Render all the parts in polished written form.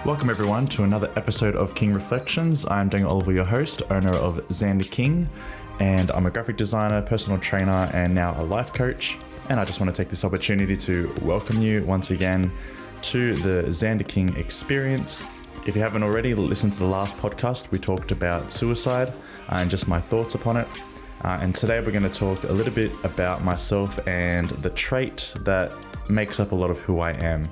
Welcome everyone to another episode of King Reflections. I'm Daniel Oliver, your host, owner of Xander King, and I'm a graphic designer, personal trainer, and now a life coach. And I just want to take this opportunity to welcome you once again to the Xander King experience. If you haven't already listened to the last podcast, we talked about suicide and just my thoughts upon it. And today we're going to talk a little bit about myself and the trait that makes up a lot of who I am.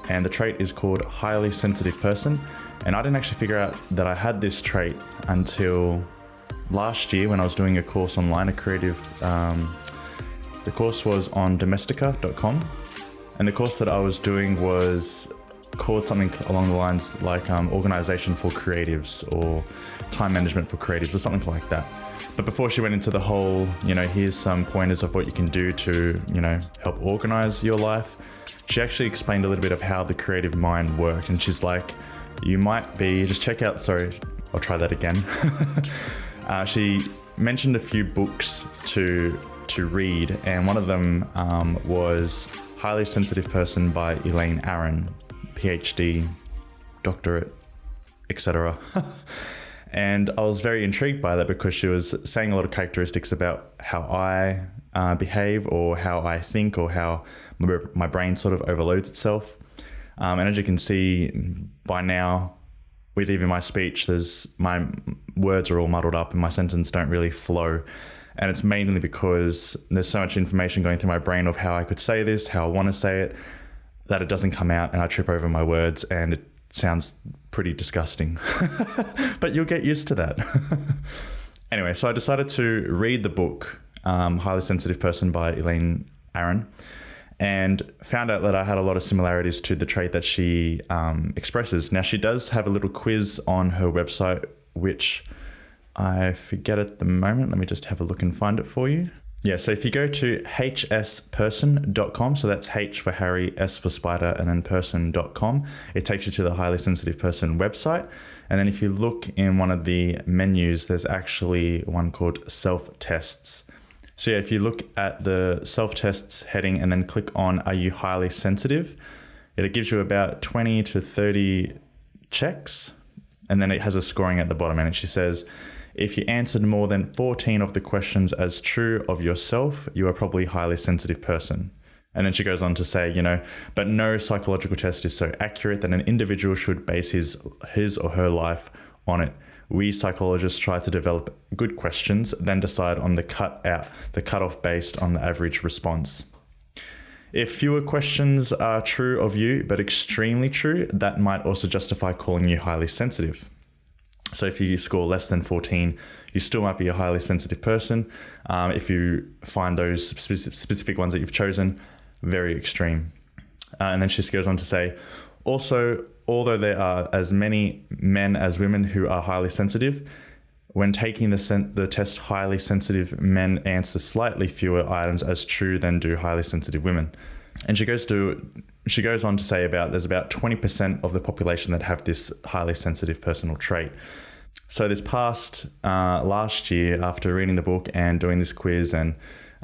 And the trait is called highly sensitive person. And I didn't actually figure out that I had this trait until last year when I was doing a course online, the course was on domestica.com. And the course that I was doing was called something along the lines like organization for creatives or time management for creatives or something like that. But before she went into the whole, here's some pointers of what you can do to, help organize your life, she actually explained a little bit of how the creative mind worked. And she's like, you might be, just check out, sorry, I'll try that again. She mentioned a few books to read. And one of them was Highly Sensitive Person by Elaine Aron, PhD, doctorate, etc. And I was very intrigued by that because she was saying a lot of characteristics about how I behave or how I think or how my brain sort of overloads itself. And as you can see by now, with even my speech, my words are all muddled up and my sentences don't really flow. And it's mainly because there's so much information going through my brain of how I could say this, how I want to say it, that it doesn't come out and I trip over my words and it sounds pretty disgusting. But you'll get used to that. Anyway, so I decided to read the book, Highly Sensitive Person by Elaine Aron, and found out that I had a lot of similarities to the trait that she expresses. Now, she does have a little quiz on her website, which I forget at the moment. Let me just have a look and find it for you. Yeah, so if you go to hsperson.com, so that's H for Harry, S for Spider, and then person.com, it takes you to the Highly Sensitive Person website. And then if you look in one of the menus, there's actually one called self-tests. So yeah, if you look at the self-tests heading and then click on Are You Highly Sensitive? It gives you about 20 to 30 checks, and then it has a scoring at the bottom, and she says, if you answered more than 14 of the questions as true of yourself, you are probably a highly sensitive person. And then she goes on to say, but no psychological test is so accurate that an individual should base his or her life on it. We psychologists try to develop good questions, then decide on the cutoff based on the average response. If fewer questions are true of you, but extremely true, that might also justify calling you highly sensitive. So if you score less than 14, you still might be a highly sensitive person. If you find those specific ones that you've chosen very extreme. And then she goes on to say, also, although there are as many men as women who are highly sensitive, when taking the test, highly sensitive men answer slightly fewer items as true than do highly sensitive women. And she goes on to say there's about 20% of the population that have this highly sensitive personal trait. So this past last year, after reading the book and doing this quiz and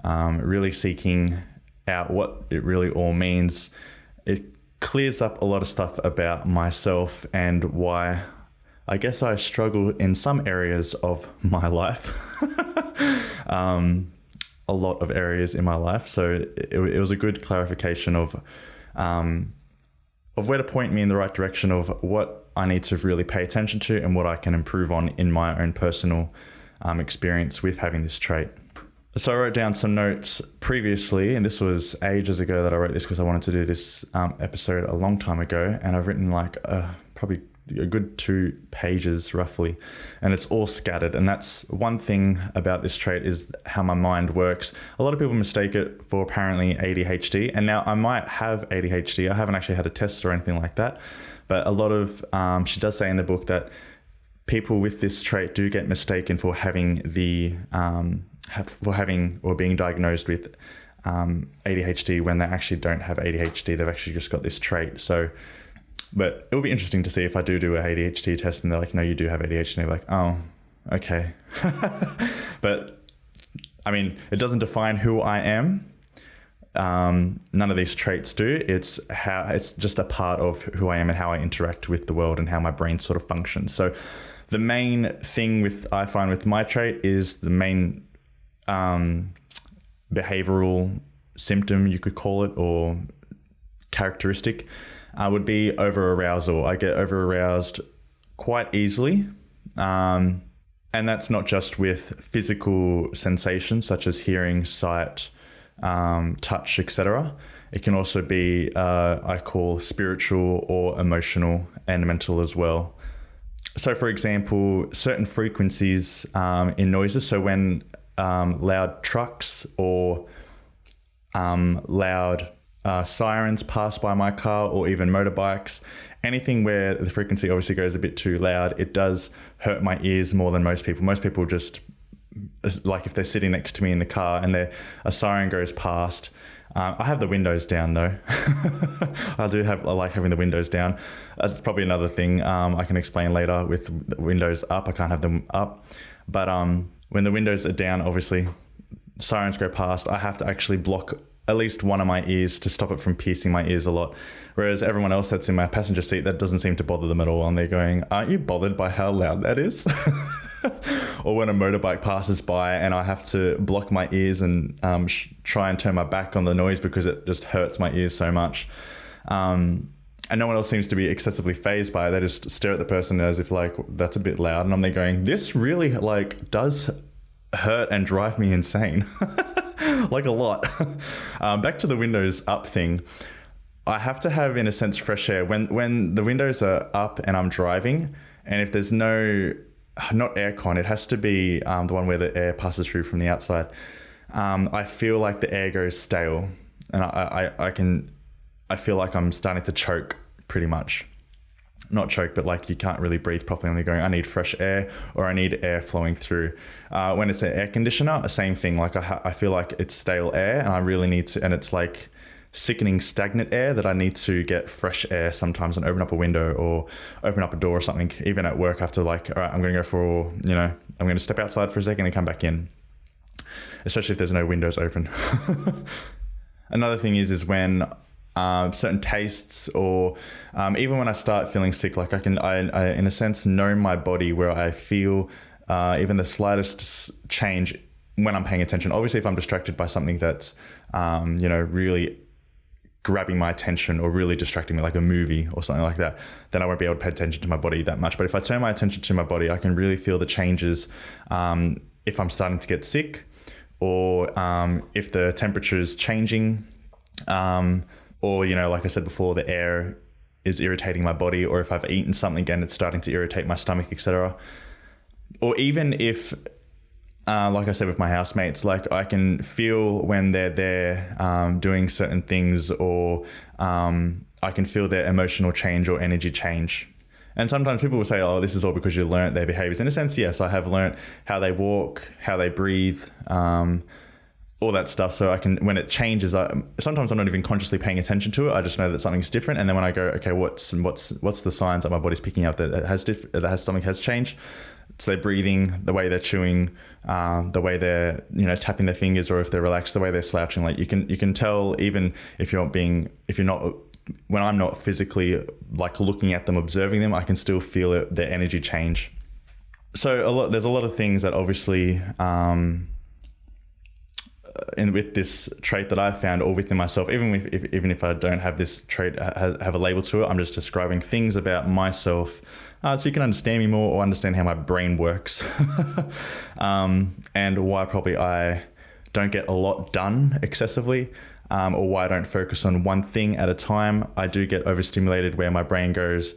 really seeking out what it really all means, it clears up a lot of stuff about myself and why I guess I struggle in some areas of my life. A lot of areas in my life. So it was a good clarification of where to point me in the right direction of what I need to really pay attention to and what I can improve on in my own personal experience with having this trait. So I wrote down some notes previously, and this was ages ago that I wrote this because I wanted to do this episode a long time ago, and I've written probably a good 2 pages roughly, and it's all scattered. And that's one thing about this trait is how my mind works. A lot of people mistake it for apparently ADHD, and now I might have ADHD. I haven't actually had a test or anything like that, but a lot of she does say in the book that people with this trait do get mistaken for having or being diagnosed with ADHD when they actually don't have ADHD. They've actually just got this trait. So but it will be interesting to see if I do an ADHD test and they're like, no, you do have ADHD. And they're like, oh, okay. But I mean, it doesn't define who I am. None of these traits do. It's just a part of who I am and how I interact with the world and how my brain sort of functions. So the main thing I find with my trait is the main behavioral symptom, you could call it, or characteristic, would be over arousal. I get over aroused quite easily. And that's not just with physical sensations such as hearing, sight, touch, etc. It can also be, I call spiritual or emotional and mental as well. So for example, certain frequencies in noises, so when loud trucks or loud sirens pass by my car, or even motorbikes, anything where the frequency obviously goes a bit too loud, it does hurt my ears more than most people. Most people just, like if they're sitting next to me in the car and a siren goes past, I have the windows down though. I like having the windows down. That's probably another thing I can explain later. With the windows up, I can't have them up. But when the windows are down, obviously sirens go past, I have to actually block at least one of my ears to stop it from piercing my ears a lot. Whereas everyone else that's in my passenger seat, that doesn't seem to bother them at all. And they're going, aren't you bothered by how loud that is? Or when a motorbike passes by and I have to block my ears and try and turn my back on the noise because it just hurts my ears so much. And no one else seems to be excessively fazed by it. They just stare at the person as if like, that's a bit loud. And I'm there going, this really like does hurt and drive me insane. Like a lot. Back to the windows up thing. I have to have, in a sense, fresh air. When the windows are up and I'm driving, and if there's not aircon, it has to be the one where the air passes through from the outside. I feel like the air goes stale, and I feel like I'm starting to choke pretty much. Not choke, but like you can't really breathe properly, and you're going, I need fresh air, or I need air flowing through. When it's an air conditioner, same thing. Like I feel like it's stale air, and I really need to, and it's like sickening stagnant air that I need to get fresh air sometimes, and open up a window or open up a door or something. Even at work, I have to like, all right, I'm going to go for, I'm going to step outside for a second and come back in, especially if there's no windows open. Another thing is when certain tastes, or even when I start feeling sick, like I in a sense know my body where I feel even the slightest change when I'm paying attention. Obviously, if I'm distracted by something that's really grabbing my attention or really distracting me, like a movie or something like that, then I won't be able to pay attention to my body that much. But if I turn my attention to my body, I can really feel the changes if I'm starting to get sick, or if the temperature is changing, or, like I said before, the air is irritating my body, or if I've eaten something and it's starting to irritate my stomach, etc. Or even if, like I said with my housemates, like I can feel when they're there doing certain things, or I can feel their emotional change or energy change. And sometimes people will say, oh, this is all because you learnt their behaviors. In a sense, yes, I have learnt how they walk, how they breathe, all that stuff. So I can, when it changes, sometimes I'm not even consciously paying attention to it. I just know that something's different. And then when I go, okay, what's the signs that my body's picking up that something has changed? It's their breathing, the way they're chewing, the way they're, tapping their fingers, or if they're relaxed, the way they're slouching. Like you can tell, even when I'm not physically like looking at them, observing them, I can still feel their energy change. So there's a lot of things that obviously, and with this trait that I've found, or within myself, even if I don't have this trait, have a label to it, I'm just describing things about myself, so you can understand me more, or understand how my brain works, and why probably I don't get a lot done excessively, or why I don't focus on one thing at a time. I do get overstimulated, where my brain goes,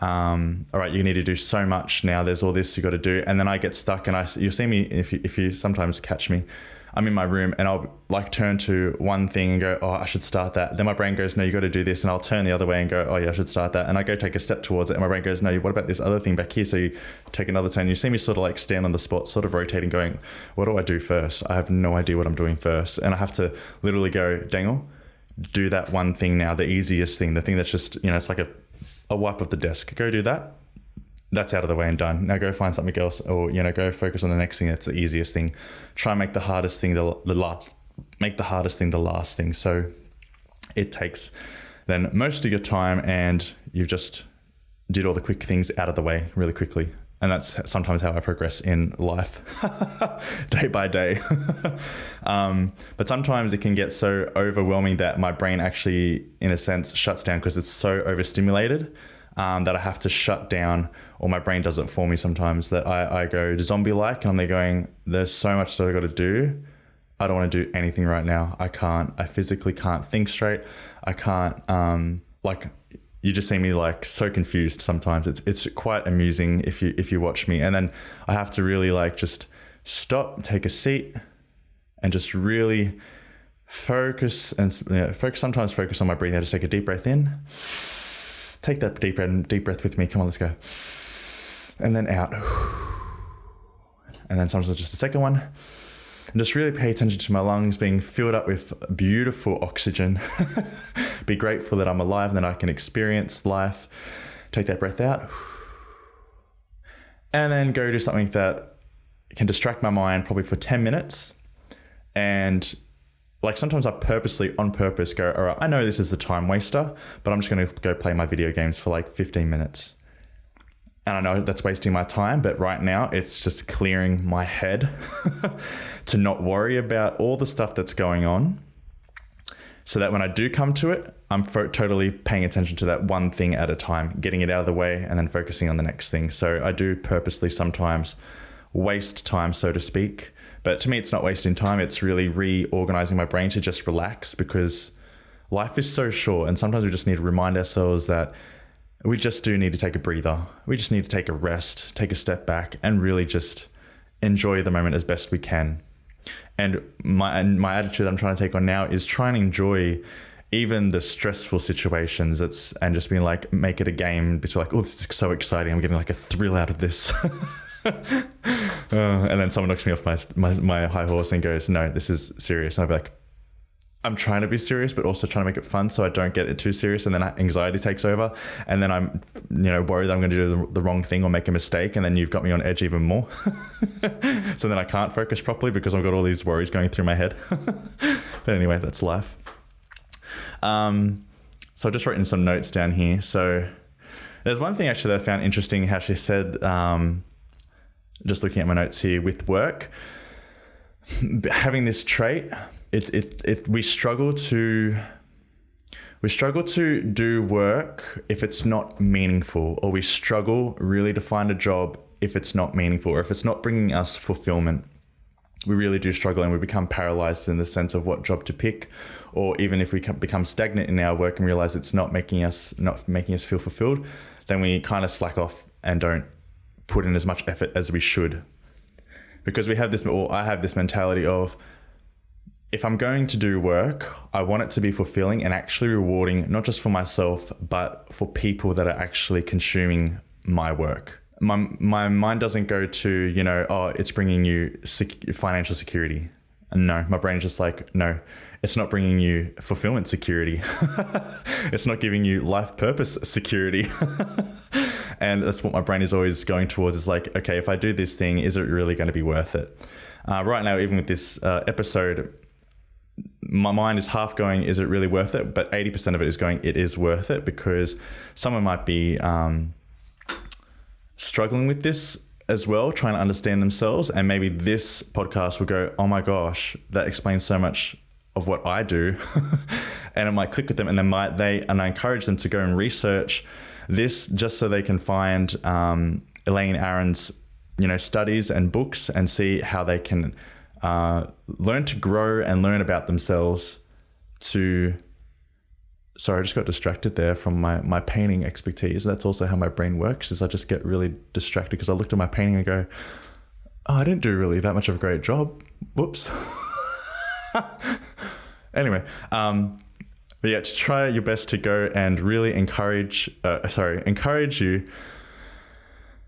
all right, you need to do so much now. There's all this you got to do, and then I get stuck. And you'll see me if you sometimes catch me. I'm in my room and I'll like turn to one thing and go, oh, I should start that. Then my brain goes, no, you got to do this. And I'll turn the other way and go, oh yeah, I should start that. And I go take a step towards it. And my brain goes, no, what about this other thing back here? So you take another turn. You see me sort of like stand on the spot, sort of rotating, going, what do I do first? I have no idea what I'm doing first. And I have to literally go, Dangle, do that one thing now, the easiest thing, the thing that's just, it's like a wipe of the desk. Go do that. That's out of the way and done. Now go find something else, or, go focus on the next thing. That's the easiest thing. Try and make the hardest thing the make the hardest thing the last thing. So it takes then most of your time, and you've just did all the quick things out of the way really quickly. And that's sometimes how I progress in life, day by day. But sometimes it can get so overwhelming that my brain actually, in a sense, shuts down because it's so overstimulated that I have to shut down, or my brain does it for me sometimes, that I go zombie-like, and I'm there going, there's so much that I got to do. I don't want to do anything right now. I physically can't think straight. I can't, you just see me like so confused sometimes. It's quite amusing if you watch me. And then I have to really like just stop, take a seat, and just really focus sometimes focus on my breathing. I just take a deep breath in. Take that deep breath with me. Come on, let's go. And then out. And then sometimes just a second one. And just really pay attention to my lungs being filled up with beautiful oxygen. Be grateful that I'm alive and that I can experience life. Take that breath out. And then go do something that can distract my mind probably for 10 minutes. And like sometimes I purposely, on purpose, go, all right, I know this is a time waster, but I'm just going to go play my video games for like 15 minutes. And I know that's wasting my time, but right now it's just clearing my head to not worry about all the stuff that's going on, so that when I do come to it, I'm totally paying attention to that one thing at a time, getting it out of the way and then focusing on the next thing. So I do purposely sometimes waste time, so to speak. But to me, it's not wasting time. It's really reorganizing my brain to just relax, because life is so short. And sometimes we just need to remind ourselves that we just do need to take a breather. We just need to take a rest, take a step back, and really just enjoy the moment as best we can. And my attitude that I'm trying to take on now is trying to enjoy even the stressful situations. And just being like, make it a game. It's like, oh, this is so exciting. I'm getting like a thrill out of this. And then someone knocks me off my high horse and goes, no, this is serious. And I'll be like, I'm trying to be serious, but also trying to make it fun so I don't get it too serious. And then anxiety takes over. And then I'm, worried that I'm going to do the wrong thing or make a mistake. And then you've got me on edge even more. So then I can't focus properly because I've got all these worries going through my head. But anyway, that's life. So I've just written some notes down here. So there's one thing actually that I found interesting, how she said, just looking at my notes here, with work, having this trait, we struggle to do work if it's not meaningful, or we struggle really to find a job if it's not meaningful, or if it's not bringing us fulfillment. We really do struggle, and we become paralyzed in the sense of what job to pick, or even if we become stagnant in our work and realize it's not making us feel fulfilled, then we kind of slack off and don't put in as much effort as we should. Because I have this mentality of, if I'm going to do work, I want it to be fulfilling and actually rewarding, not just for myself, but for people that are actually consuming my work. My mind doesn't go to, it's bringing you financial security. And no, my brain is just like, no, it's not bringing you fulfillment security. It's not giving you life purpose security. And that's what my brain is always going towards, is like, okay, if I do this thing, is it really going to be worth it? Right now, even with this episode, my mind is half going, is it really worth it? But 80% of it is going, it is worth it, because someone might be struggling with this as well, trying to understand themselves. And maybe this podcast will go, oh my gosh, that explains so much of what I do. And it might click with them, and then I encourage them to go and research this, just so they can find Elaine Aron's studies and books, and see how they can learn to grow and learn about themselves. Sorry, I just got distracted there from my painting expertise. That's also how my brain works, is I just get really distracted because I looked at my painting and go, oh, I didn't do really that much of a great job. Whoops. Anyway, but yeah, to try your best to go and really encourage you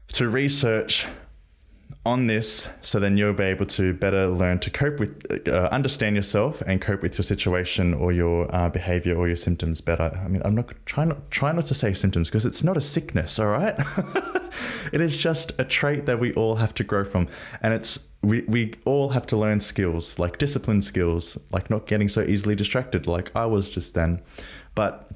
to research on this, so then you'll be able to better learn to cope with, understand yourself and cope with your situation or your behavior or your symptoms better. I mean, I'm not trying not to say symptoms, because it's not a sickness, all right? It is just a trait that we all have to grow from. And we all have to learn skills, like discipline skills, like not getting so easily distracted like I was just then. But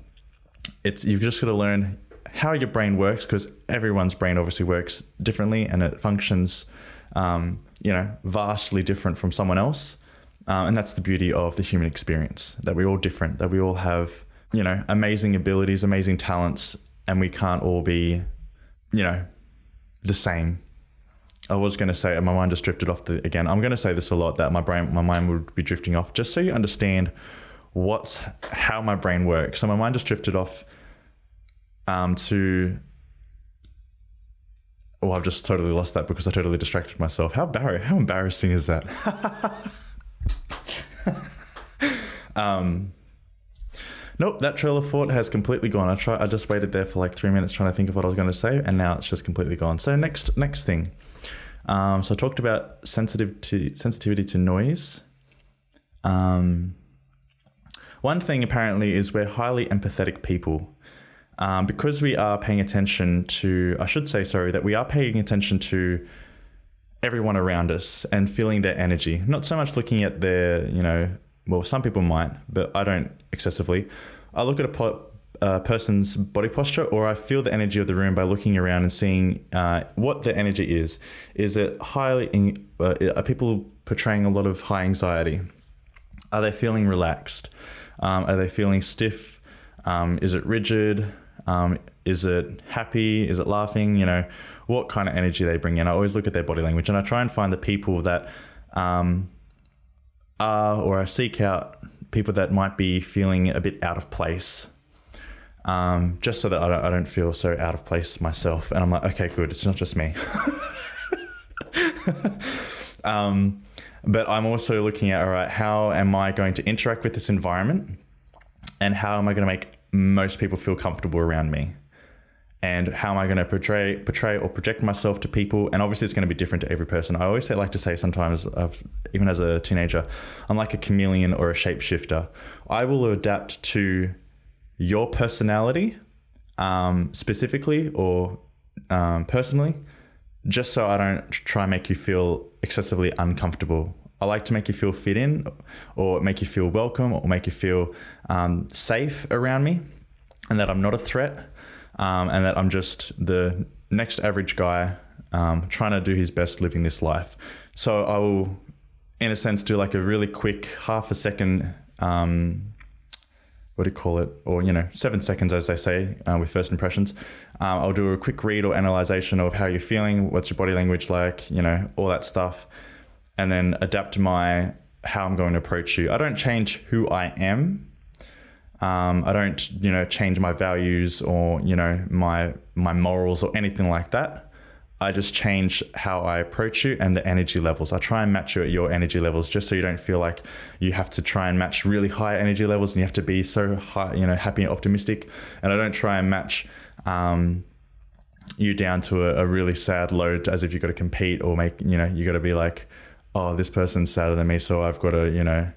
you've just got to learn how your brain works, because everyone's brain obviously works differently and it functions, vastly different from someone else. And that's the beauty of the human experience, that we're all different, that we all have, amazing abilities, amazing talents, and we can't all be, the same. I was going to say, my mind just drifted off again. I'm going to say this a lot, that my mind would be drifting off, just so you understand how my brain works. So my mind just drifted off I've just totally lost that because I totally distracted myself. How embarrassing is that? Nope, that trail of thought has completely gone. I just waited there for like 3 minutes trying to think of what I was going to say, and now it's just completely gone. So next thing. So I talked about sensitivity to noise. One thing apparently is we're highly empathetic people. Because we are paying attention to, that we are paying attention to everyone around us and feeling their energy. Not so much looking at their, some people might, but I don't excessively. I look at a person's body posture, or I feel the energy of the room by looking around and seeing what the energy is. Is it are people portraying a lot of high anxiety? Are they feeling relaxed? Are they feeling stiff? Is it rigid? Is it happy? Is it laughing? What kind of energy they bring in. I always look at their body language, and I try and find the people that or I seek out people that might be feeling a bit out of place, just so that I don't feel so out of place myself. And I'm like, okay, good. It's not just me. But I'm also looking at, all right, how am I going to interact with this environment? And how am I going to make most people feel comfortable around me? And how am I going to portray or project myself to people? And obviously it's going to be different to every person. I always like to say sometimes, even as a teenager, I'm like a chameleon or a shapeshifter. I will adapt to your personality, specifically or personally, just so I don't try and make you feel excessively uncomfortable. I like to make you feel fit in, or make you feel welcome, or make you feel safe around me, and that I'm not a threat, and that I'm just the next average guy trying to do his best living this life. So I will, in a sense, do like a really quick half a second, or 7 seconds, as they say, with first impressions. I'll do a quick read or analyzation of how you're feeling, what's your body language like, all that stuff, and then adapt how I'm going to approach you. I don't change who I am. I don't, change my values or, my morals or anything like that. I just change how I approach you and the energy levels. I try and match you at your energy levels, just so you don't feel like you have to try and match really high energy levels and you have to be so high, happy and optimistic. And I don't try and match you down to a really sad low, as if you've got to compete or make, you got to be like, oh, this person's sadder than me, so I've got to,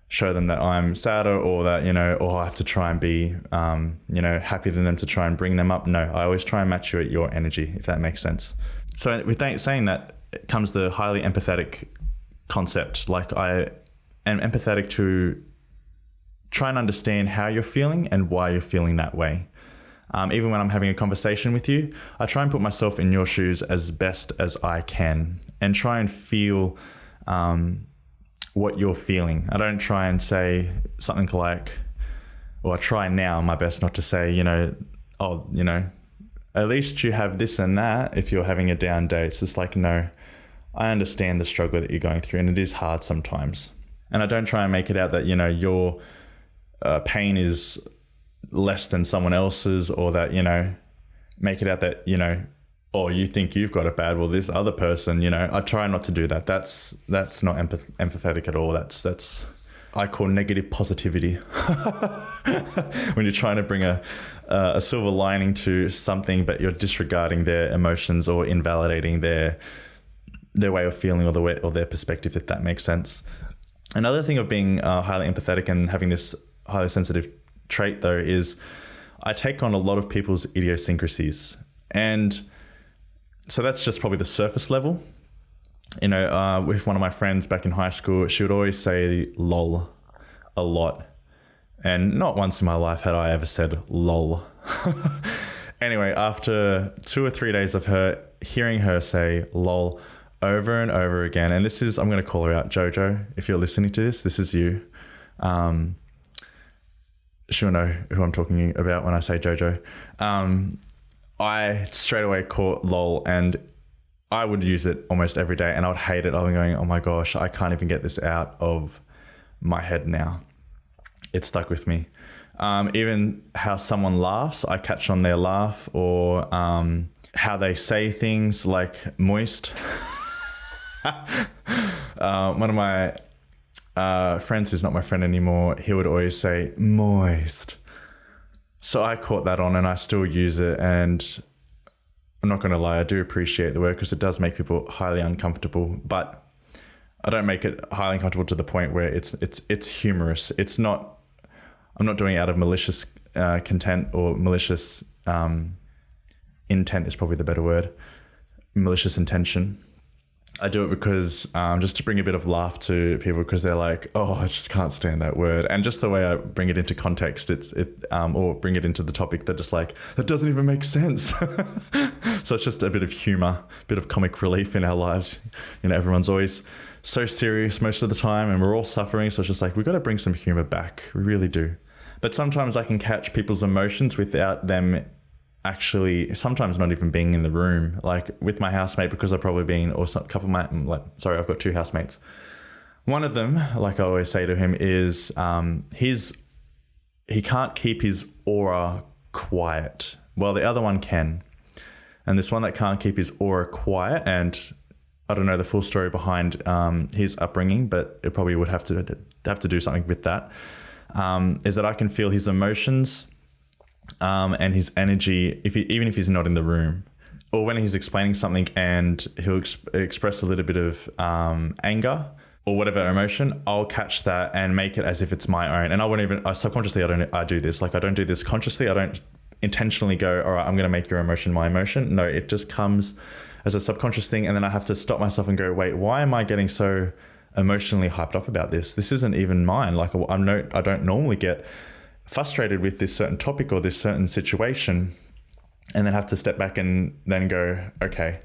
show them that I'm sadder, or that, or I have to try and be, happier than them to try and bring them up. No, I always try and match you at your energy, if that makes sense. So with saying that comes the highly empathetic concept. Like, I am empathetic to try and understand how you're feeling and why you're feeling that way. Even when I'm having a conversation with you, I try and put myself in your shoes as best as I can and try and feel what you're feeling. I don't try and say something like, or I try now my best not to say, at least you have this and that if you're having a down day. It's just like, no, I understand the struggle that you're going through, and it is hard sometimes. And I don't try and make it out that, your pain is less than someone else's, or that, make it out that, oh, you think you've got it bad, well, this other person, I try not to do that. That's not empathetic at all. That's I call negative positivity. When you're trying to bring a silver lining to something, but you're disregarding their emotions or invalidating their way of feeling or their perspective, if that makes sense. Another thing of being highly empathetic and having this highly sensitive trait, though, is I take on a lot of people's idiosyncrasies. And So that's just probably the surface level. You know, with one of my friends back in high school, she would always say lol a lot. And not once in my life had I ever said lol. Anyway, after 2 or 3 days of hearing her say lol over and over again, and this is, I'm going to call her out, Jojo, if you're listening to this is you. She'll know who I'm talking about when I say Jojo. I straight away caught lol, and I would use it almost every day, and I would hate it. I'm going, oh my gosh, I can't even get this out of my head now. It stuck with me. Even how someone laughs, I catch on their laugh, or how they say things like moist. One of my friends who's not my friend anymore, he would always say moist. So I caught that on, and I still use it, and I'm not going to lie, I do appreciate the word because it does make people highly uncomfortable, but I don't make it highly uncomfortable to the point where it's humorous. It's not, I'm not doing it out of malicious content or malicious intent is probably the better word. Malicious intention. I do it because just to bring a bit of laugh to people, because they're like, oh, I just can't stand that word. And just the way I bring it into context, or bring it into the topic, they're just like, that doesn't even make sense. So it's just a bit of humor, a bit of comic relief in our lives. You know, everyone's always so serious most of the time, and we're all suffering. So it's just like, we've got to bring some humor back. We really do. But sometimes I can catch people's emotions without them actually, sometimes not even being in the room. Like with my housemate, because I've probably been, or some couple of my, I've got 2 housemates. One of them, like I always say to him, is he can't keep his aura quiet. Well, the other one can. And this one that can't keep his aura quiet, and I don't know the full story behind his upbringing, but it probably would have to do something with that, is that I can feel his emotions and his energy, even if he's not in the room, or when he's explaining something and he'll express a little bit of anger or whatever emotion, I'll catch that and make it as if it's my own. And subconsciously, I do this. Like I don't do this consciously. I don't intentionally go, all right, I'm going to make your emotion my emotion. No, it just comes as a subconscious thing. And then I have to stop myself and go, wait, why am I getting so emotionally hyped up about this? This isn't even mine. Like I don't normally get frustrated with this certain topic or this certain situation, and then have to step back and then go, okay,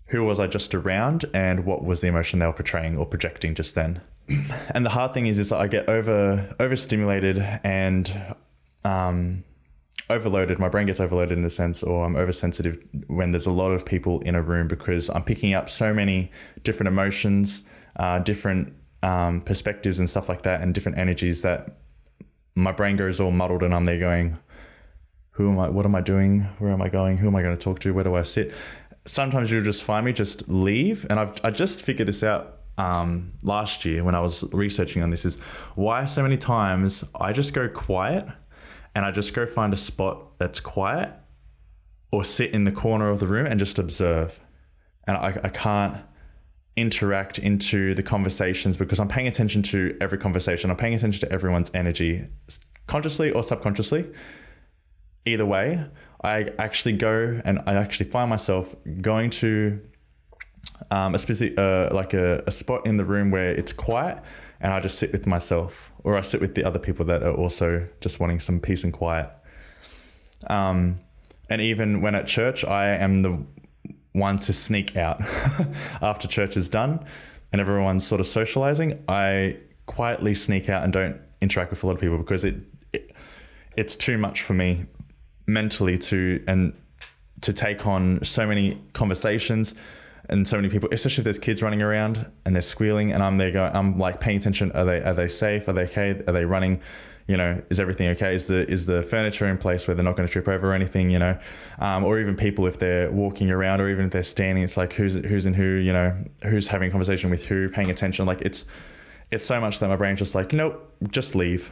who was I just around, and what was the emotion they were portraying or projecting just then? And the hard thing is that I get overstimulated and overloaded. My brain gets overloaded in a sense, or I'm oversensitive when there's a lot of people in a room, because I'm picking up so many different emotions, different perspectives and stuff like that, and different energies, that my brain goes all muddled, and I'm there going, who am I? What am I doing? Where am I going? Who am I going to talk to? Where do I sit? Sometimes you'll just find me just leave. And I just figured this out last year when I was researching on this, is why so many times I just go quiet, and I just go find a spot that's quiet, or sit in the corner of the room and just observe. And I can't interact into the conversations, because I'm paying attention to every conversation. I'm paying attention to everyone's energy, consciously or subconsciously. Either way, I actually go and I actually find myself going to a specific, like a spot in the room where it's quiet, and I just sit with myself, or I sit with the other people that are also just wanting some peace and quiet. And even when at church, I am the one to sneak out after church is done and everyone's sort of socializing. I quietly sneak out and don't interact with a lot of people, because it's too much for me mentally to take on so many conversations and so many people, especially if there's kids running around and they're squealing, and I'm there going, I'm like paying attention. Are they safe? Are they okay? Are they running? You know, is everything okay? Is the furniture in place where they're not going to trip over or anything, you know? Or even people, if they're walking around, or even if they're standing, it's like who's in who, you know, who's having a conversation with who, paying attention. Like it's so much that my brain's just like, nope, just leave.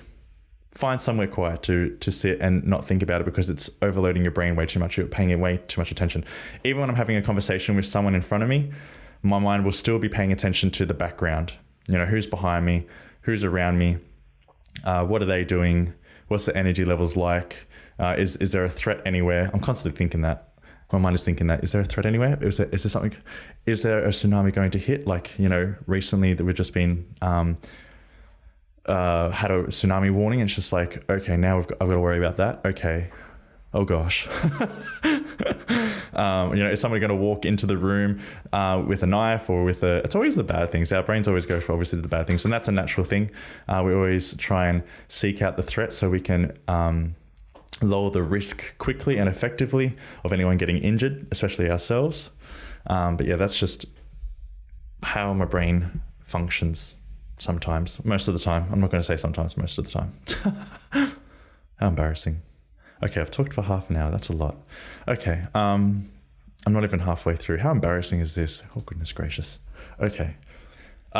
Find somewhere quiet to sit and not think about it, because it's overloading your brain way too much. You're paying it way too much attention. Even when I'm having a conversation with someone in front of me, my mind will still be paying attention to the background. You know, who's behind me, who's around me, what are they doing? What's the energy levels like? Is there a threat anywhere? I'm constantly thinking that. My mind is thinking that, is there a threat anywhere? Is there something? Is there a tsunami going to hit? Like, recently that we've just been had a tsunami warning, and it's just like, okay, now I've got to worry about that. Okay. Oh gosh. Is somebody going to walk into the room with a knife or it's always the bad things. Our brains always go for obviously the bad things, and that's a natural thing. We always try and seek out the threat so we can lower the risk quickly and effectively of anyone getting injured, especially ourselves. But yeah, that's just how my brain functions sometimes, most of the time. I'm not going to say sometimes, most of the time. How embarrassing. Okay, I've talked for half an hour. That's a lot. Okay, I'm not even halfway through. How embarrassing is this? Oh, goodness gracious. Okay.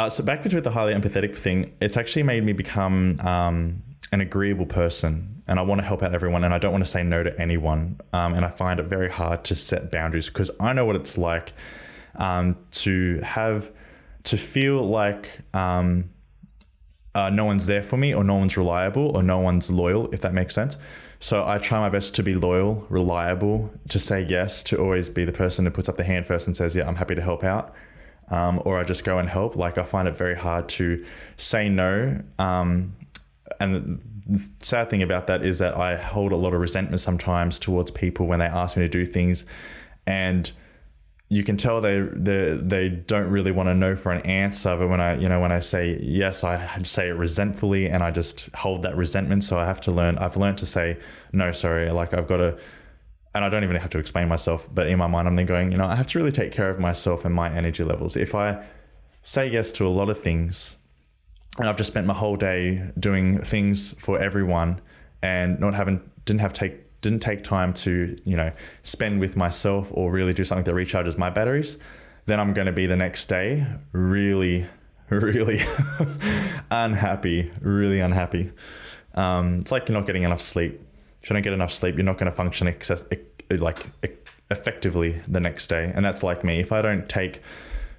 So back to the highly empathetic thing, it's actually made me become an agreeable person, and I want to help out everyone, and I don't want to say no to anyone. And I find it very hard to set boundaries because I know what it's like to feel like no one's there for me, or no one's reliable, or no one's loyal, if that makes sense. So I try my best to be loyal, reliable, to say yes, to always be the person who puts up the hand first and says, yeah, I'm happy to help out. Or I just go and help. Like, I find it very hard to say no. And the sad thing about that is that I hold a lot of resentment sometimes towards people when they ask me to do things, and you can tell they don't really want to know for an answer. But when I say yes, I say it resentfully, and I just hold that resentment. So I've learned to say no, sorry. Like, I've got to, and I don't even have to explain myself, but in my mind, I'm then going, I have to really take care of myself and my energy levels. If I say yes to a lot of things, and I've just spent my whole day doing things for everyone and didn't take time to, spend with myself or really do something that recharges my batteries, then I'm going to be the next day really, really unhappy, really unhappy. It's like you're not getting enough sleep. If you don't get enough sleep, you're not going to function effectively the next day. And that's like me. If I don't take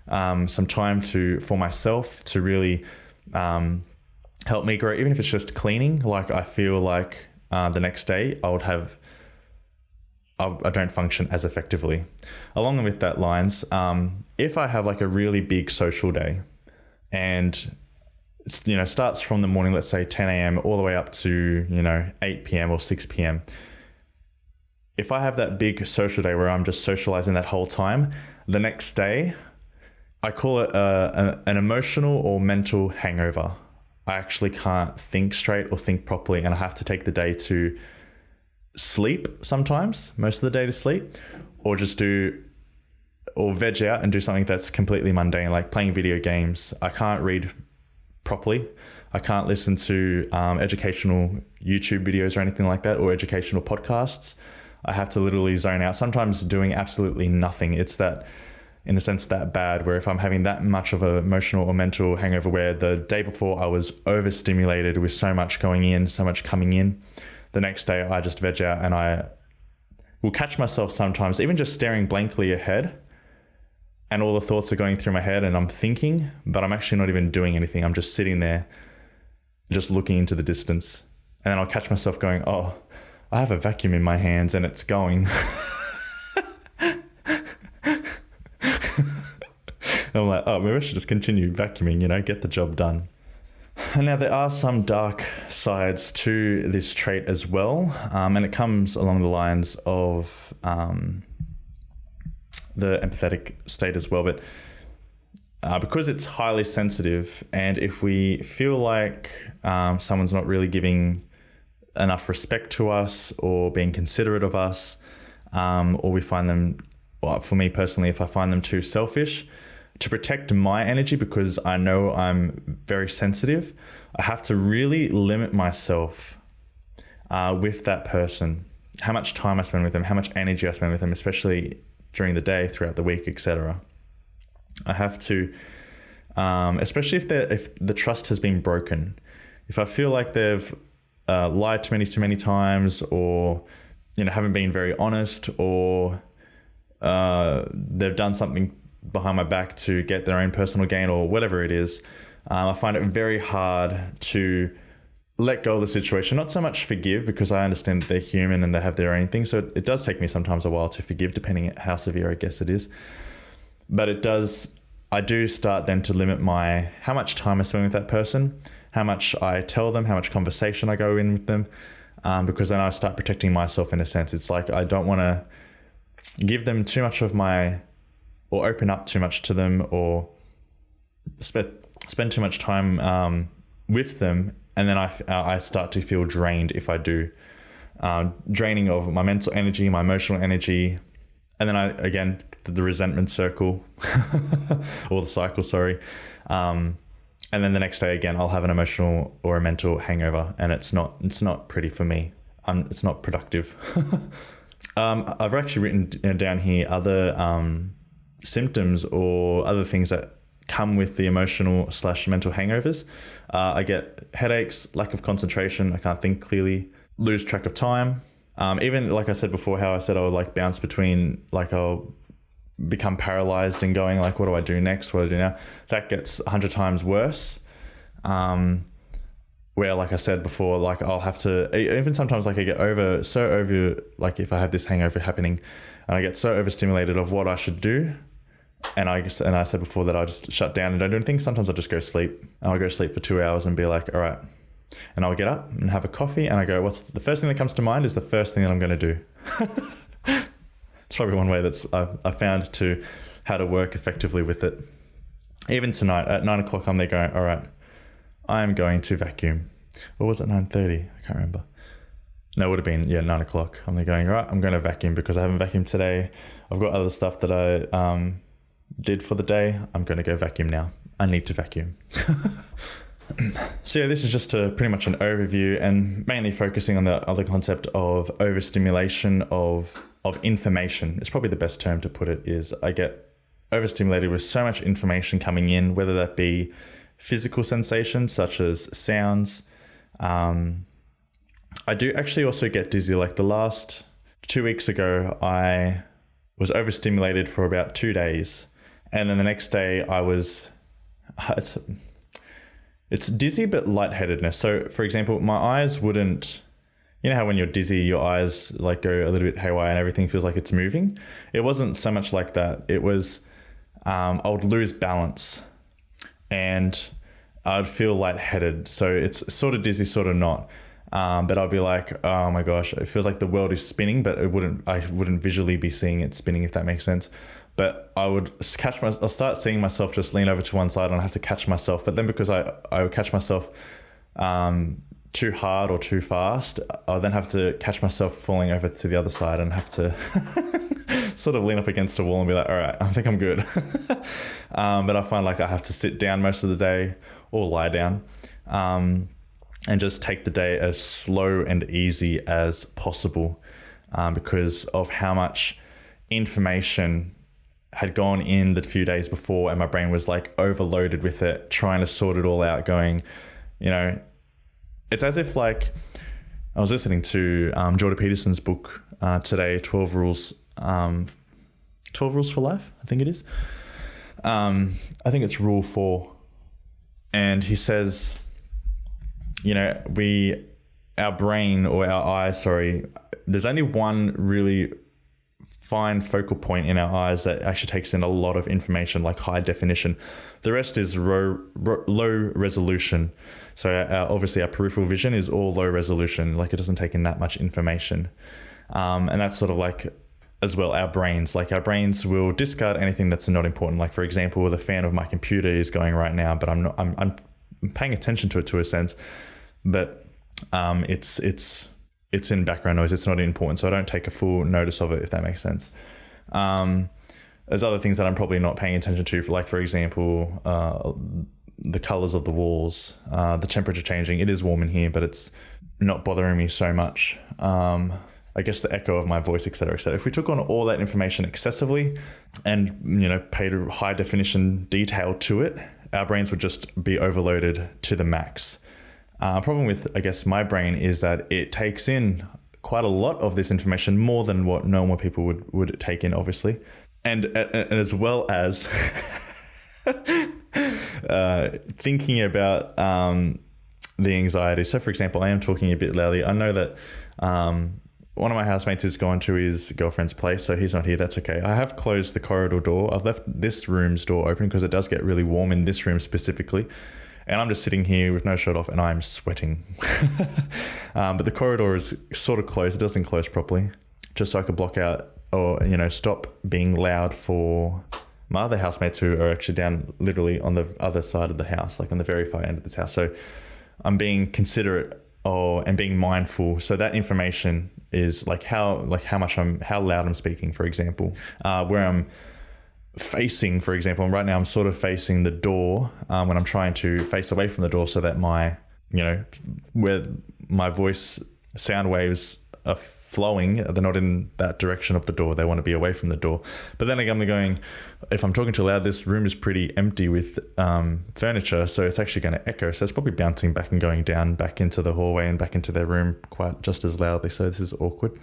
some time for myself to really help me grow, even if it's just cleaning, like, I feel like the next day I don't function as effectively. Along with that lines, if I have like a really big social day, and starts from the morning, let's say 10 a.m. all the way up to 8 p.m. or 6 p.m. If I have that big social day where I'm just socializing that whole time, the next day I call it an emotional or mental hangover. I actually can't think straight or think properly, and I have to take the day to sleep sometimes, most of the day to sleep, or veg out and do something that's completely mundane, like playing video games. I can't read properly. I can't listen to educational YouTube videos or anything like that, or educational podcasts. I have to literally zone out, sometimes doing absolutely nothing. It's that, in a sense, that bad, where if I'm having that much of an emotional or mental hangover, where the day before I was overstimulated with so much going in, so much coming in, the next day I just veg out, and I will catch myself sometimes even just staring blankly ahead, and all the thoughts are going through my head and I'm thinking, but I'm actually not even doing anything. I'm just sitting there, just looking into the distance. And then I'll catch myself going, oh, I have a vacuum in my hands and it's going. I'm like, oh, maybe I should just continue vacuuming, get the job done. And now there are some dark sides to this trait as well. And it comes along the lines of the empathetic state as well. But because it's highly sensitive, and if we feel like someone's not really giving enough respect to us or being considerate of us, or we find them, well, for me personally, if I find them too selfish, to protect my energy, because I know I'm very sensitive, I have to really limit myself with that person, how much time I spend with them, how much energy I spend with them, especially during the day, throughout the week, etc. I have to, especially if the trust has been broken, if I feel like they've lied to me too many times, or haven't been very honest, or they've done something behind my back to get their own personal gain, or whatever it is, I find it very hard to let go of the situation, not so much forgive, because I understand that they're human and they have their own thing. So it does take me sometimes a while to forgive, depending on how severe I guess it is. But I do start then to limit how much time I spend with that person, how much I tell them, how much conversation I go in with them, because then I start protecting myself in a sense. It's like I don't want to give them too much of or open up too much to them, or spend too much time with them, and then I start to feel drained if I do. Draining of my mental energy, my emotional energy, and then the resentment circle, or the cycle, sorry. And then the next day again, I'll have an emotional or a mental hangover, and it's not pretty for me. It's not productive. I've actually written down here other symptoms or other things that come with the emotional/mental hangovers. I get headaches, lack of concentration, I can't think clearly, lose track of time. Even like I said before, how I said I would like bounce between, like I'll become paralyzed and going like, what do I do next? What do I do now? That gets 100 times worse. Where, like I said before, like I'll have to, even sometimes like I get so over, like if I have this hangover happening and I get so overstimulated of what I should do. And I said before that I just shut down and don't do anything. Sometimes I'll just go sleep, and I'll go sleep for 2 hours and be like, all right. And I'll get up and have a coffee, and I go, what's the first thing that comes to mind is the first thing that I'm going to do. It's probably one way I found to how to work effectively with it. Even tonight at 9 o'clock, I'm there going, all right, I'm going to vacuum. Or was it 9:30? I can't remember. No, it would have been, 9 o'clock. I'm there going, all right, I'm going to vacuum because I haven't vacuumed today. I've got other stuff that I did for the day. I'm going to go vacuum now. I need to vacuum. So this is just pretty much an overview, and mainly focusing on the other concept of overstimulation of information. It's probably the best term to put it. Is I get overstimulated with so much information coming in, whether that be physical sensations such as sounds. I do actually also get dizzy. Like the last 2 weeks ago, I was overstimulated for about 2 days, and then the next day I was. It's dizzy but lightheadedness. So for example, my eyes wouldn't, you know how when you're dizzy, your eyes like go a little bit haywire and everything feels like it's moving? It wasn't so much like that. It was, I would lose balance and I'd feel lightheaded. So it's sort of dizzy, sort of not. But I'd be like, oh my gosh, it feels like the world is spinning, but I wouldn't visually be seeing it spinning, if that makes sense. But I'll start seeing myself just lean over to one side, and I have to catch myself. But then because I would catch myself too hard or too fast, I'll then have to catch myself falling over to the other side and have to sort of lean up against a wall and be like, all right, I think I'm good. But I find like I have to sit down most of the day or lie down and just take the day as slow and easy as possible because of how much information had gone in the few days before, and my brain was like overloaded with it, trying to sort it all out, going, it's as if like I was listening to Jordan Peterson's book today, 12 Rules for Life, I think it is. I think it's Rule 4. And he says, our brain or our eyes, there's only one really fine focal point in our eyes that actually takes in a lot of information, like high definition. The rest is low resolution. So obviously our peripheral vision is all low resolution, like it doesn't take in that much information. And that's sort of like, as well, our brains will discard anything that's not important. Like for example, the fan of my computer is going right now, but I'm paying attention to it to a sense, but it's in background noise. It's not important. So I don't take a full notice of it, if that makes sense. There's other things that I'm probably not paying attention to, for example, the colors of the walls, the temperature changing. It is warm in here, but it's not bothering me so much. I guess the echo of my voice, et cetera, et cetera. If we took on all that information excessively and, paid a high definition detail to it, our brains would just be overloaded to the max. Problem with, I guess, my brain is that it takes in quite a lot of this information, more than what normal people would take in, obviously. And as well as thinking about the anxiety. So for example, I am talking a bit loudly. I know that one of my housemates has gone to his girlfriend's place, so he's not here. That's okay. I have closed the corridor door. I've left this room's door open because it does get really warm in this room specifically. And I'm just sitting here with no shirt off and I'm sweating. But the corridor is sort of closed. It doesn't close properly, just so I could block out or, stop being loud for my other housemates who are actually down literally on the other side of the house, like on the very far end of this house. So I'm being considerate and being mindful. So that information is how loud I'm speaking, for example, where I'm facing, for example, and right now I'm sort of facing the door when I'm trying to face away from the door so that where my voice sound waves are flowing, they're not in that direction of the door. They want to be away from the door. But then again, I'm going, if I'm talking too loud, this room is pretty empty with furniture, so it's actually going to echo. So it's probably bouncing back and going down back into the hallway and back into their room quite just as loudly. So this is awkward.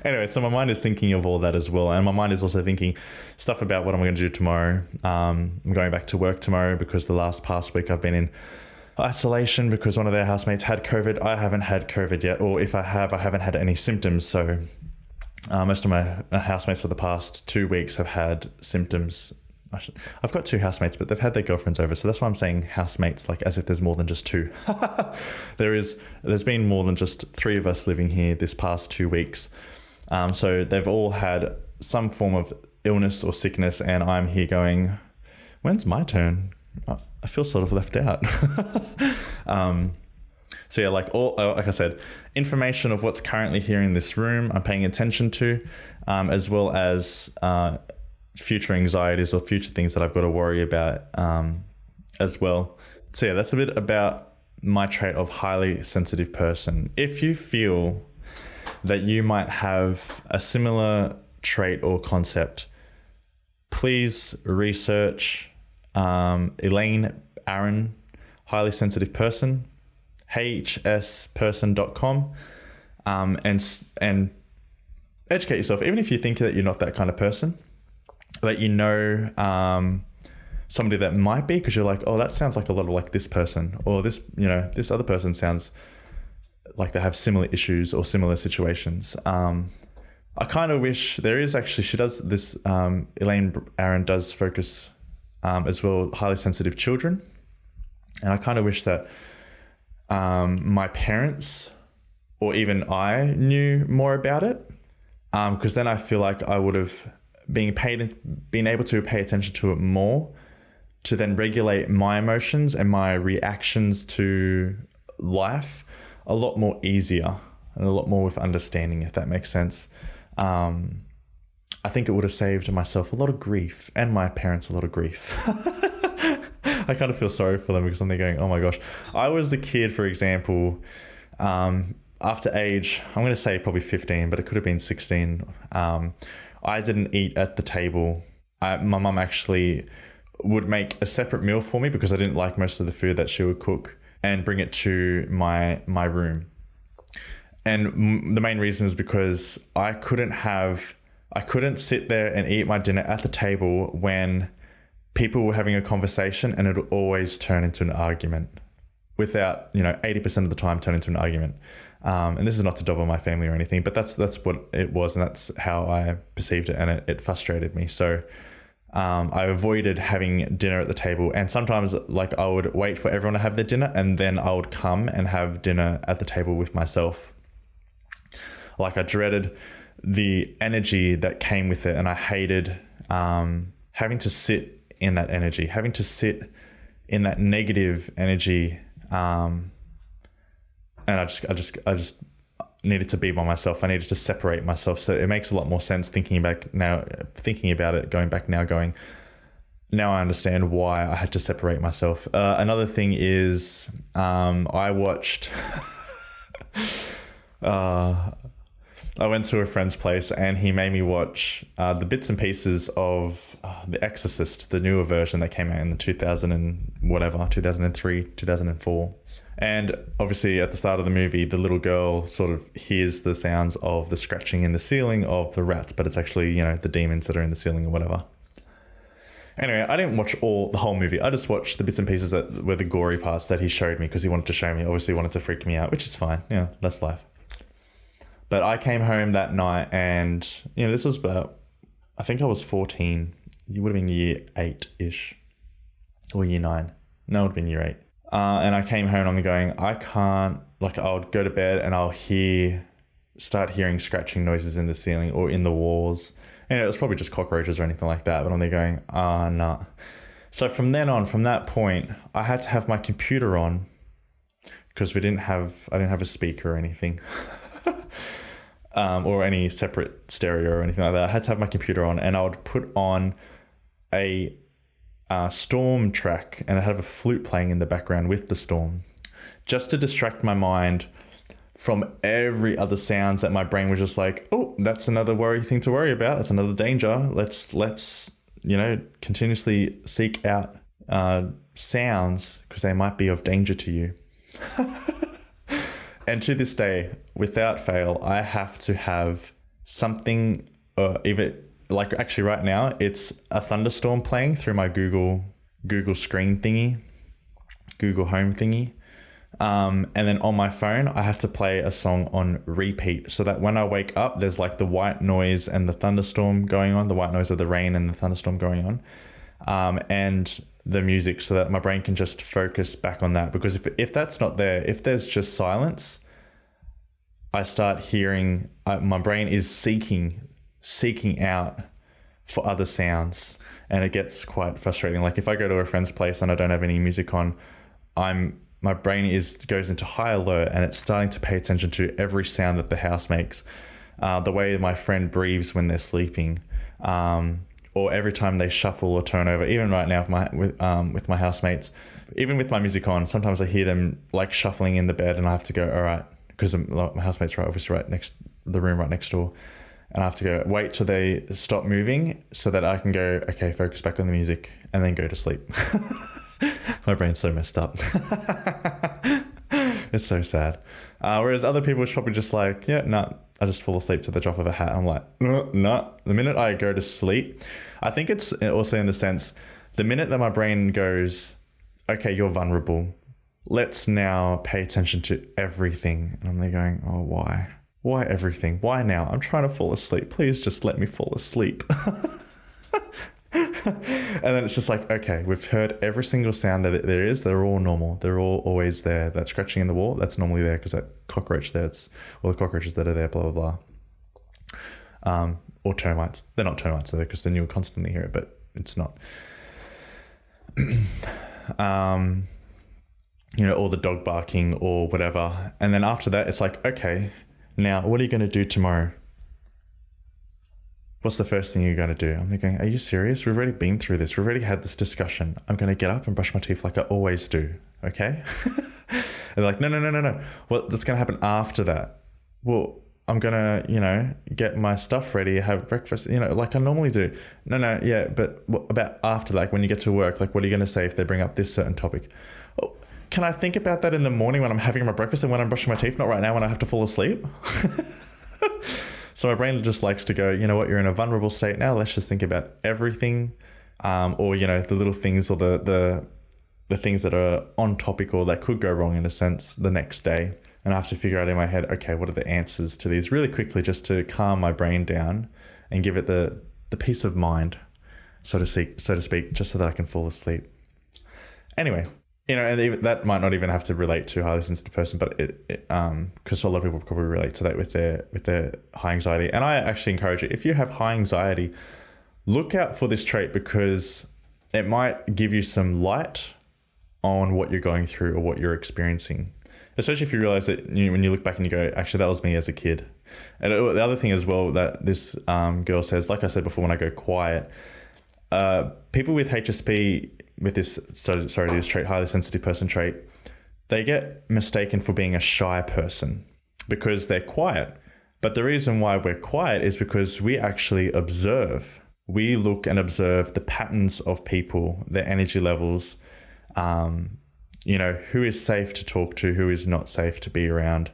Anyway, so my mind is thinking of all that as well. And my mind is also thinking stuff about what I'm going to do tomorrow. I'm going back to work tomorrow because the past week I've been in isolation because one of their housemates had COVID. I haven't had COVID yet, or if I have, I haven't had any symptoms. So most of my housemates for the past 2 weeks have had symptoms. I've got 2 housemates, but they've had their girlfriends over. So that's why I'm saying housemates, like as if there's more than just 2. There's been more than just 3 of us living here this past 2 weeks. So they've all had some form of illness or sickness, and I'm here going, when's my turn? I feel sort of left out. So yeah, like I said, information of what's currently here in this room, I'm paying attention to, as well as future anxieties or future things that I've got to worry about as well. So yeah, that's a bit about my trait of highly sensitive person. If you feel that you might have a similar trait or concept, please research Elaine Aaron, highly sensitive person, hsperson.com, and educate yourself. Even if you think that you're not that kind of person, that somebody that might be, because you're like, oh, that sounds like a lot of like this person, or this other person sounds like they have similar issues or similar situations. I kind of wish there is actually, she does this, Elaine Aaron does focus as well, highly sensitive children. And I kind of wish that my parents or even I knew more about it, because then I feel like I would have been able to pay attention to it more, to then regulate my emotions and my reactions to life a lot more easier and a lot more with understanding, if that makes sense. I think it would have saved myself a lot of grief and my parents a lot of grief. I kind of feel sorry for them because I'm there going, oh my gosh. I was the kid, for example, after age, I'm going to say probably 15, but it could have been 16. I didn't eat at the table. My mum actually would make a separate meal for me because I didn't like most of the food that she would cook, and bring it to my room. And the main reason is because I couldn't sit there and eat my dinner at the table when people were having a conversation, and it would always turn into an argument without, 80% of the time turn into an argument. And this is not to dog on my family or anything, but that's what it was. And that's how I perceived it. And it frustrated me. So I avoided having dinner at the table. And sometimes I would wait for everyone to have their dinner, and then I would come and have dinner at the table with myself. I dreaded the energy that came with it. And I hated having to sit in that energy, having to sit in that negative energy. And I just needed to be by myself. I needed to separate myself. So it makes a lot more sense thinking about it, going back now, now I understand why I had to separate myself. Another thing is, I watched, I went to a friend's place and he made me watch the bits and pieces of The Exorcist, the newer version that came out in the 2003, 2004. And obviously at the start of the movie, the little girl sort of hears the sounds of the scratching in the ceiling of the rats, but it's actually, the demons that are in the ceiling or whatever. Anyway, I didn't watch the whole movie. I just watched the bits and pieces that were the gory parts that he showed me because he wanted to show me. Obviously, wanted to freak me out, which is fine. Yeah, that's life. But I came home that night, and this was about, I think I was 14. You would have been year 8-ish, or year 9. No, it would have been year 8. And I came home and I'm going, I can't. Like, I would go to bed and I'll start hearing scratching noises in the ceiling or in the walls. And it was probably just cockroaches or anything like that. But I'm there going, nah. So from then on, from that point, I had to have my computer on because I didn't have a speaker or anything. Or any separate stereo or anything like that. I had to have my computer on, and I would put on a storm track, and I have a flute playing in the background with the storm, just to distract my mind from every other sounds that my brain was just like, oh, that's another thing to worry about. That's another danger. Let's continuously seek out sounds because they might be of danger to you. And to this day, without fail, I have to have something, actually right now, it's a thunderstorm playing through my Google screen thingy, Google Home thingy. And then on my phone, I have to play a song on repeat so that when I wake up, there's like the white noise and the thunderstorm going on, the white noise of the rain and the thunderstorm going on, and the music, so that my brain can just focus back on that. Because if that's not there, if there's just silence, I start hearing, my brain is seeking out for other sounds, and it gets quite frustrating. Like if I go to a friend's place and I don't have any music on, my brain goes into high alert, and it's starting to pay attention to every sound that the house makes, the way my friend breathes when they're sleeping, or every time they shuffle or turn over. Even right now with my housemates, even with my music on, sometimes I hear them like shuffling in the bed, and I have to go, all right, because my housemates are obviously the room right next door, and I have to go wait till they stop moving so that I can go, okay, focus back on the music, and then go to sleep. My brain's so messed up. It's so sad. Whereas other people is probably just like, yeah, no, I just fall asleep to the drop of a hat. I'm like, no. The minute I go to sleep, I think it's also in the sense, the minute that my brain goes, okay, you're vulnerable, let's now pay attention to everything. And I'm there going, oh, why? Why everything? Why now? I'm trying to fall asleep. Please just let me fall asleep. And then it's just like, okay, we've heard every single sound that there is. They're all normal. They're all always there. That scratching in the wall, that's normally there because that cockroach there, it's all the cockroaches that are there, blah, blah, blah. Or termites. They're not termites, are they? Because then you'll constantly hear it, but it's not. Or the dog barking or whatever. And then after that, it's like, okay, now what are you going to do tomorrow? What's the first thing you're going to do? I'm thinking, are you serious? We've already been through this. We've already had this discussion. I'm going to get up and brush my teeth like I always do. Okay? And they're like, no. What's going to happen after that? Well, I'm going to, get my stuff ready, have breakfast, like I normally do. No, yeah, but what about after, like when you get to work, like what are you going to say if they bring up this certain topic? Oh, can I think about that in the morning when I'm having my breakfast and when I'm brushing my teeth? Not right now when I have to fall asleep. So my brain just likes to go, you know what, you're in a vulnerable state now. Let's just think about everything, or, the little things or the things that are on topic or that could go wrong in a sense the next day. And I have to figure out in my head, okay, what are the answers to these really quickly, just to calm my brain down and give it the peace of mind, so to speak, just so that I can fall asleep. Anyway, and that might not even have to relate to highly sensitive person, but because a lot of people probably relate to that with their high anxiety. And I actually encourage it. If you have high anxiety, look out for this trait, because it might give you some light on what you're going through or what you're experiencing. Especially if you realize that when you look back and you go, actually, that was me as a kid. And the other thing as well that this girl says, like I said before, when I go quiet, people with HSP, with this trait, highly sensitive person trait, they get mistaken for being a shy person because they're quiet. But the reason why we're quiet is because we actually observe. We look and observe the patterns of people, their energy levels, who is safe to talk to, who is not safe to be around,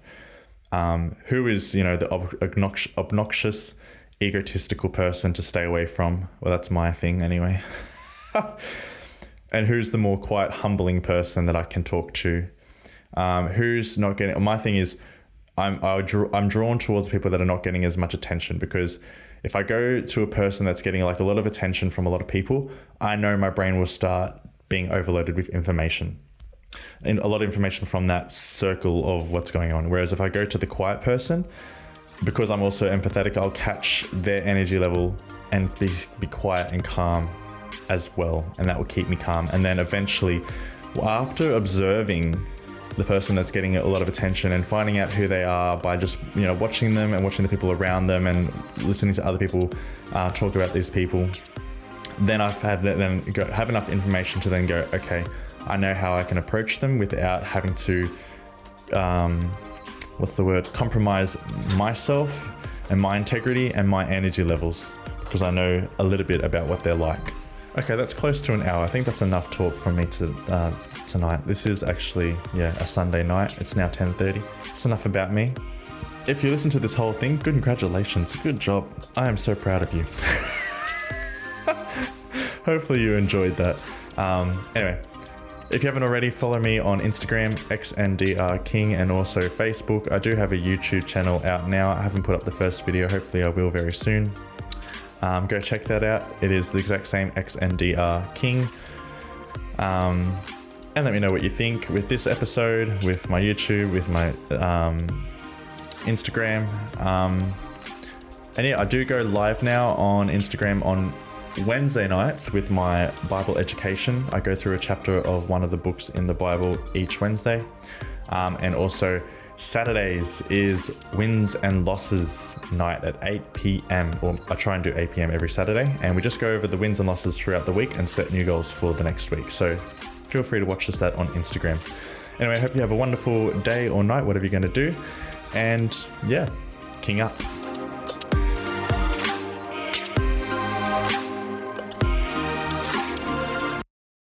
who is, the obnoxious, egotistical person to stay away from. Well, that's my thing anyway. And who's the more quiet, humbling person that I can talk to? Who's not getting... My thing is, I'm drawn towards people that are not getting as much attention, because if I go to a person that's getting like a lot of attention from a lot of people, I know my brain will start being overloaded with information, and a lot of information from that circle of what's going on. Whereas if I go to the quiet person, because I'm also empathetic, I'll catch their energy level and be quiet and calm as well, and that will keep me calm. And then eventually, after observing the person that's getting a lot of attention and finding out who they are by just, you know, watching them and watching the people around them and listening to other people talk about these people, then I've had that, then have enough information to then go, okay, I know how I can approach them without having to compromise myself and my integrity and my energy levels, because I know a little bit about what they're like. Okay, that's close to an hour. I think that's enough talk from me tonight. This is actually, a Sunday night. It's now 10:30. It's enough about me. If you listen to this whole thing, congratulations. Good job. I am so proud of you. Hopefully you enjoyed that. Anyway, if you haven't already, follow me on Instagram, xndrking, and also Facebook. I do have a YouTube channel out now. I haven't put up the first video. Hopefully I will very soon. Go check that out. It is the exact same, xndrking. And let me know what you think with this episode, with my YouTube, with my Instagram. And I do go live now on Instagram on Wednesday nights with my Bible education. I go through a chapter of one of the books in the Bible each Wednesday. And also Saturdays is wins and losses night at 8 p.m. or I try and do 8 p.m. every Saturday. And we just go over the wins and losses throughout the week and set new goals for the next week. So feel free to watch that on Instagram. Anyway, I hope you have a wonderful day or night, whatever you're going to do. And king up.